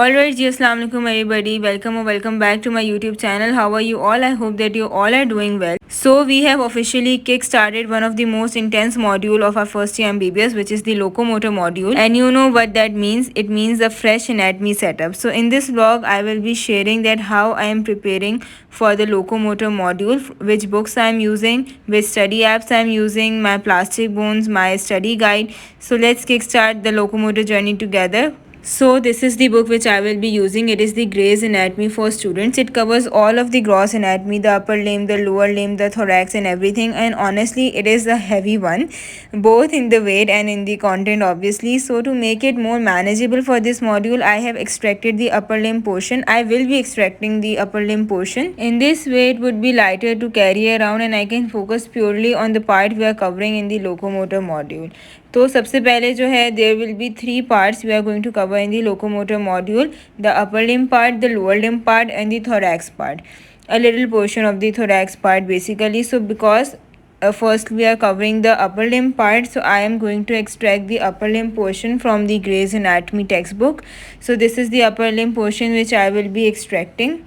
Alright, ji, assalamu alaikum everybody. Welcome or welcome back to my YouTube channel. How are you all? I hope that you all are doing well. So we have officially kick-started one of the most intense module of our first year MBBS, which is the locomotor module. And you know what that means? It means the fresh anatomy setup. So in this vlog, I will be sharing that how I am preparing for the locomotor module, which books I am using, which study apps I am using, my plastic bones, my study guide. So let's kickstart the locomotor journey together. So this is the book which I will be using. It is the Gray's Anatomy for students. It covers all of the gross anatomy, the upper limb, the lower limb, the thorax and everything. And honestly, it is a heavy one, both in the weight and in the content obviously. So to make it more manageable for this module, I have extracted the upper limb portion. I will be extracting the upper limb portion. In this way, it would be lighter to carry around and I can focus purely on the part we are covering in the locomotor module. तो सबसे पहले जो है there will be 3 parts we are going to cover in the locomotor module, the upper limb part, the lower limb part and the thorax part, a little portion of the thorax part basically. So because first we are covering the upper limb part, so I am going to extract the upper limb portion from the Gray's Anatomy textbook. So this is the upper limb portion which I will be extracting.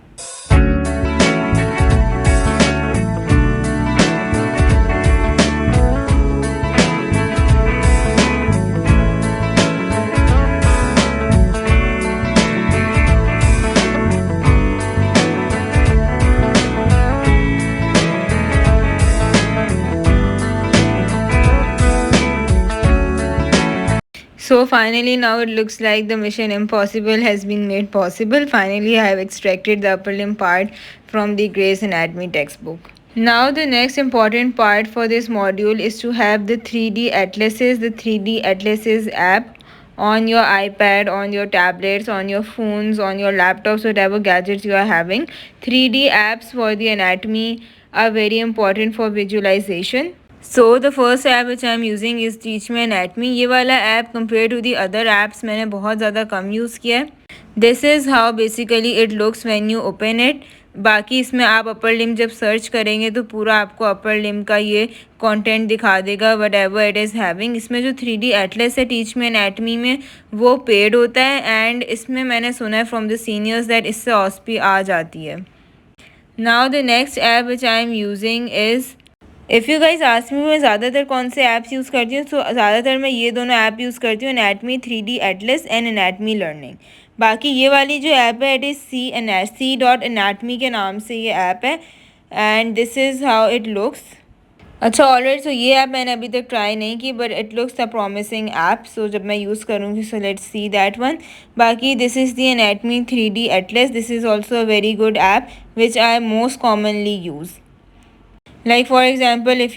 So finally now it looks like the mission impossible has been made possible. Finally I have extracted the upper limb part from the Gray's Anatomy textbook. Now the next important part for this module is to have the 3D atlases, the 3D atlases app on your iPad, on your tablets, on your phones, on your laptops, whatever gadgets you are having. 3D apps for the anatomy are very important for visualization. So the first app which I am using is Teach Me Anatomy. ये वाला app compared to the other apps मैंने बहुत ज़्यादा कम use किया है. This is how basically it looks when you open it. बाकी इसमें आप अपर लिम जब सर्च करेंगे तो पूरा आपको अपर लिम का ये कंटेंट दिखा देगा what ever it is having. इसमें जो 3D एटलस है टीच मी एनाटमी में वो पेड होता है एंड इसमें मैंने सुना है फ्रॉम द सीनियर्स दैट इससे ऑस्पी आ जाती है. Now the next app which I am using is, if you guys ask me मैं ज़्यादातर कौन से ऐप्स यूज़ करती हूँ, तो ज़्यादातर मैं ये दोनों ऐप यूज़ करती हूँ, anatomy 3D Atlas and anatomy learning. बाकी ये वाली जो ऐप है इट इज़ C.Anatomy के नाम से ये ऐप है and this is how it looks. अच्छा ऑलराइट, सो ये ऐप मैंने अभी तक ट्राई नहीं की but it looks the promising app. So जब मैं यूज़ करूँगी so let's see that one. बाकी this is the anatomy 3D atlas. This is also a very good app which I most commonly use. Like for example, if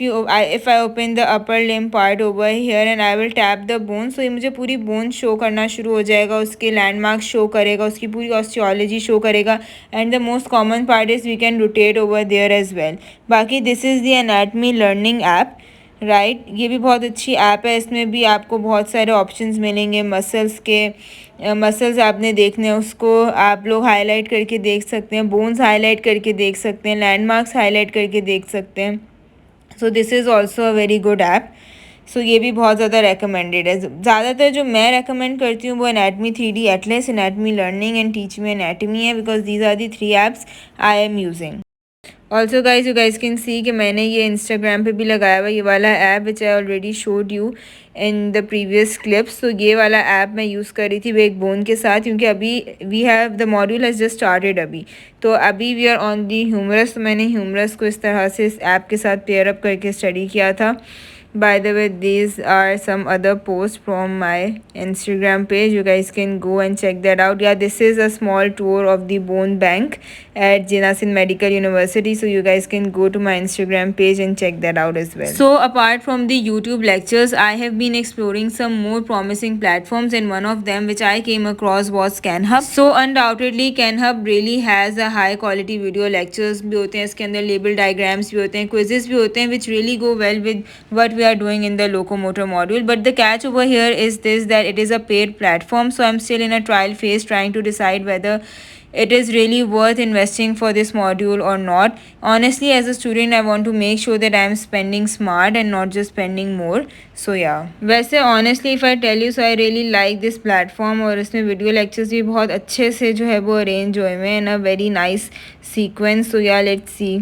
I open the upper limb part over here and I will tap the bone, so ये मुझे पूरी bone show करना शुरू हो जाएगा, उसके landmark show करेगा, उसकी पूरी ऑस्टियोलॉजी शो करेगा and the most common part is we can rotate over there as well. बाकी this is the anatomy learning app right. ये भी बहुत अच्छी ऐप है. इसमें भी आपको बहुत सारे ऑप्शंस मिलेंगे मसल्स के. मसल्स आपने देखने हैं उसको आप लोग हाईलाइट करके देख सकते हैं, बोन्स हाईलाइट करके देख सकते हैं, लैंडमार्क्स हाईलाइट करके देख सकते हैं. So this is also a very good app. So ये भी बहुत ज़्यादा रेकमेंडेड है. ज़्यादातर जो मैं रेकमेंड करती हूँ वो anatomy 3D atlas, anatomy learning and teach me anatomy है because these are the 3 apps I am using. Also guys you guys can see कि मैंने ये इंस्टाग्राम पे भी लगाया हुआ ये वाला app which I already showed you in the previous clips. तो ये वाला ऐप मैं यूज़ कर रही थी वे एक बोन के साथ क्योंकि अभी we have the module has just started अभी. तो अभी we are on the humerus. तो मैंने ह्यूमरस को इस तरह से इस ऐप के साथ पेयर अप करके स्टडी किया था. By the way, these are some other posts from my Instagram page. You guys can go and check that out. Yeah, this is a small tour of the bone bank at Jinnah Sindh Medical University. So you guys can go to my Instagram page and check that out as well. So apart from the YouTube lectures, I have been exploring some more promising platforms and one of them which I came across was CanHub. So undoubtedly CanHub really has a high quality video lectures भी होते हैं इसके अंदर, label diagrams भी होते हैं, quizzes भी होते हैं which really go well with what we are doing in the locomotor module. But the catch over here is this, that it is a paid platform, so I'm still in a trial phase trying to decide whether it is really worth investing for this module or not. Honestly, as a student, I want to make sure that I am spending smart and not just spending more. So yeah, वैसे honestly if I tell you, so I really like this platform, और इसमें video lectures भी बहुत अच्छे से जो है वो अरेंज हुए हुए हैं in a very nice sequence. So yeah, let's see.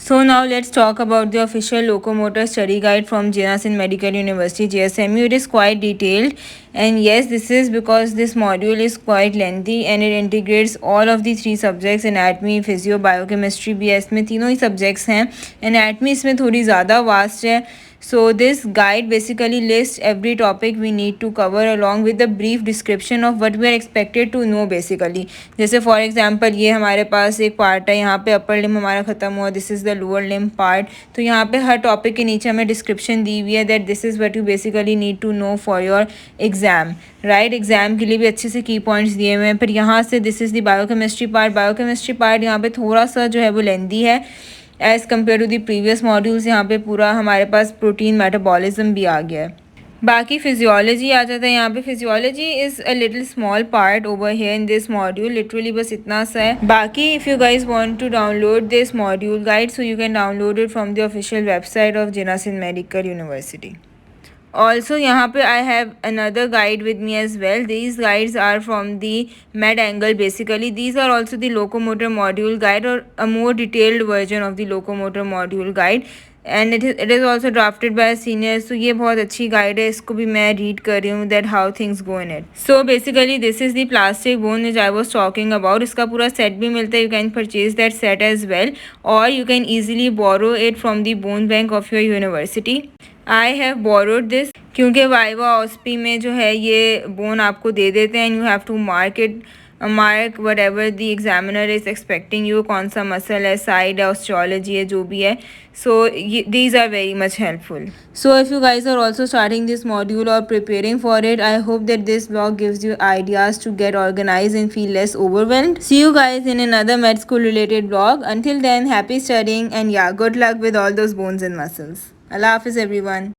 So now let's talk about the official locomotor study guide from Jinnah Sindh Medical University JSMU. It is quite detailed, and yes, this is because this module is quite lengthy and it integrates all of the three subjects: anatomy, physio, biochemistry. BS में तीनों ही subjects हैं. Anatomy इसमें थोड़ी ज़्यादा vast है. So this guide basically lists every topic we need to cover along with the brief description of what we are expected to know basically. जैसे for example ये हमारे पास एक पार्ट है, यहाँ पे upper limb हमारा ख़त्म हुआ, this is the lower limb part. तो यहाँ पे हर टॉपिक के नीचे हमें डिस्क्रिप्शन दी हुई है that this is what you basically need to know for your exam, right? Exam के लिए भी अच्छे से की पॉइंट्स दिए हुए हैं. फिर यहाँ से this is the biochemistry part. Biochemistry part यहाँ पे थोड़ा सा जो है वो लेंदी है as compared to the previous modules. यहाँ पे पूरा हमारे पास प्रोटीन मेटाबॉलिज्म भी आ गया है. बाकी फिजियोलॉजी आ जाता है यहाँ पे. Physiology is a little small part over here in this module. Literally बस इतना सा है. बाकी if you guys want to download this module guide, so you can download it from the official website of Jinnah Sindh medical university. Also यहाँ पे I have another guide with me as well. These guides are from the med angle basically. These are also the locomotor module guide, or a more detailed version of the locomotor module guide, and it is also drafted by a senior. So ये बहुत अच्छी guide है, इसको भी मैं read कर रही हूँ that how things go in it. So basically this is the plastic bone which I was talking about. इसका पूरा set भी मिलता है. You can purchase that set as well, or you can easily borrow it from the bone bank of your university. I have borrowed this क्योंकि viva OSPE में जो है ये बोन आपको दे देते हैं. You have to mark whatever the examiner is expecting you, कौन सा मसल है, साइड है, ऑस्ट्रोलॉजी है, जो भी है. So these are very much helpful. So if you guys are also starting this module or preparing for it, I hope that this blog gives you ideas to get organize and feel less overwhelmed. See you guys in another med school related blog. Until then, happy studying and yeah, good luck with all those bones and muscles. Allah Hafiz everyone.